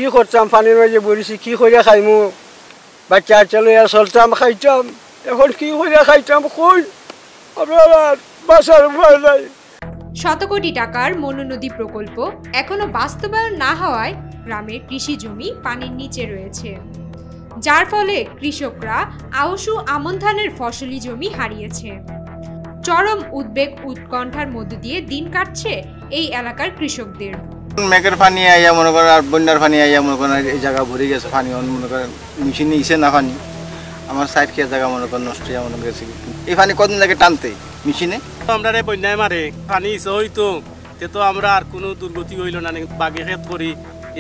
কি করতাম পানির মাঝে বলেছি কি করে খাইমু বাচ্চা চলে চলতাম খাইতাম এখন কি করে খাইতাম কই আপনারা বাসার উপায় নাই। শতকোটি টাকার মনু নদী প্রকল্প এখনো বাস্তবায়ন না হওয়ায় গ্রামের কৃষি জমি পানির নিচে রয়েছে, যার ফলে কৃষকরা আউশ ও আমন ধানের ফসলি জমি হারিয়েছে। চরম উদ্বেগ উৎকণ্ঠার মধ্য দিয়ে দিন কাটছে এই এলাকার কৃষকদের। মেঘের পানি আইয়া মনে করেন আর বন্যার পানি আইয়া মনে করেন এই জায়গা ভরে গেছে পানি মনে করেন মেশিনে ইসে না পানি আমার সাইড খেয়ে জায়গা মনে করেন নষ্ট হয়ে মনে গেছে। এই পানি কদিন লাগে টানতে মেশিনে আমরা বন্যায় মারে পানি ইসে হইতো তে তো আমরা আর কোনো দুর্গতি হইল না, বাগে ক্ষেত করি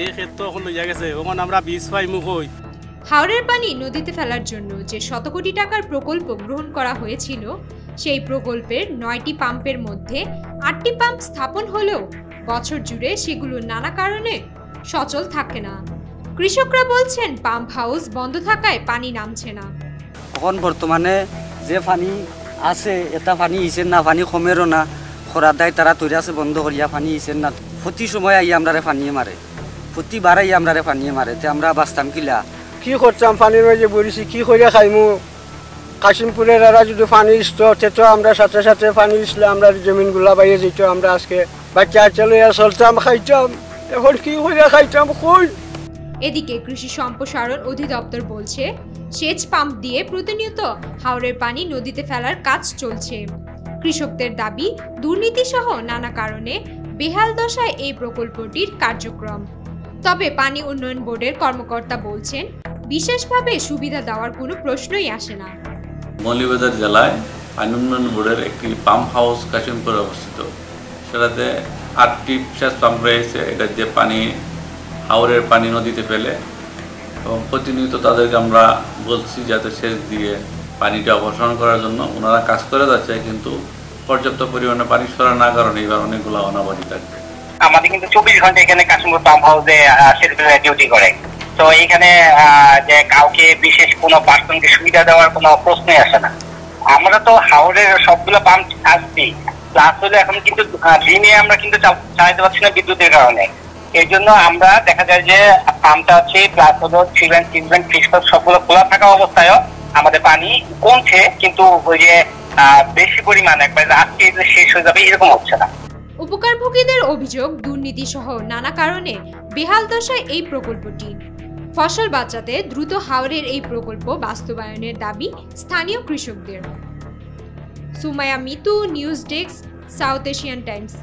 এই ক্ষেত তো এখন লইয়া গেছে এখন আমরা বীজ পাইমু কই। হাওরের পানি নদীতে ফেলার জন্য যে শতকোটি টাকার প্রকল্প গ্রহণ করা হয়েছিল সেই প্রকল্পের 9টি পাম্পের মধ্যে 8টি পাম্প স্থাপন হলেও বছর জুড়ে সেগুলো নানা কারণে সচল থাকে না। কৃষকরা বলছেন পাম্প হাউস বন্ধ থাকায় পানি নামছে না। এখন বর্তমানে যে পানি আছে এটা পানি ইসেন না, পানি কমেরও না, খরা দায় তারা তৈরি আছে বন্ধ করিয়া পানি ইসেন না। প্রতি সময় আই আমরা পানিয়ে মারে, প্রতিবার আই আমরা পানিয়ে মারে, তে আমরা বাঁচতাম কিলা। কি করতাম পানির মাঝে বলেছি কি করে খাইমু কাশিমপুরের এরা যদি পানি ইসতো তো আমরা সাথে সাথে পানি ইসলে আমরা জমিনগুলা বাইরে যেত, আমরা আজকে বাচ্চা চলে চলতাম খাইতাম এখন কি করে খাইতাম কই। এদিকে কৃষি সম্প্রসারণ অধিদপ্তর বলছে সেচ পাম্প দিয়ে প্রতিনিয়ত হাওরের পানি নদীতে ফেলার কাজ চলছে। কৃষকদের দাবি দুর্নীতি সহ নানা কারণে বেহাল দশায় এই প্রকল্পটির কার্যক্রম। তবে পানি উন্নয়ন বোর্ডের কর্মকর্তা বলছেন বিশেষভাবে সুবিধা দেওয়ার কোনো প্রশ্নই আসে না। মৌলভীবাজার জেলায় পানি উন্নয়ন বোর্ডের একটি পাম্প হাউস কাশিমপুরে অবস্থিত, সেটাতে 8টি সেচ পাম্প রয়েছে। এটা দিয়ে পানি হাওরের পানি নদীতে ফেলে এবং প্রতিনিয়ত তাদেরকে আমরা বলছি যাতে সেচ দিয়ে পানিটা অপসারণ করার জন্য ওনারা কাজ করে যাচ্ছে, কিন্তু পর্যাপ্ত পরিমাণে পানি সরা না কারণে এবার অনেকগুলো অনাবাদি থাকবে। আমাদের কিন্তু 24 ঘন্টা এখানে কাশিমপুর পাম্প হাউসে ডিউটি করে, তো এখানে যে কাউকে বিশেষ কোনো পার্সনকে সুবিধা দেওয়ার কোনো প্রশ্নই আসে না। আমরা তো হাওরের সবগুলো পাম্প আসছি, প্লাস হলে এখন কিন্তু দিনে আমরা কিন্তু চালাতে পারছি না বিদ্যুতের কারণে। এই জন্য আমরা দেখা যায় যে পাম্পটা আছে প্লাস হলো ট্রিটমেন্ট ফিশপাম্প সবগুলো খোলা থাকা অবস্থায়ও আমাদের পানি কমছে, কিন্তু ওই যে বেশি পরিমাণ একবার আজকে শেষ হয়ে যাবে এরকম হচ্ছে না। উপকারভোগীদের অভিযোগ দুর্নীতি সহ নানা কারণে বেহাল দশায় এই প্রকল্পটি। ফসল বাঁচাতে দ্রুত হাওরের এই প্রকল্প বাস্তবায়নের দাবি স্থানীয় কৃষকদের। Sumaiya Mitu, news desk, south Asian Times.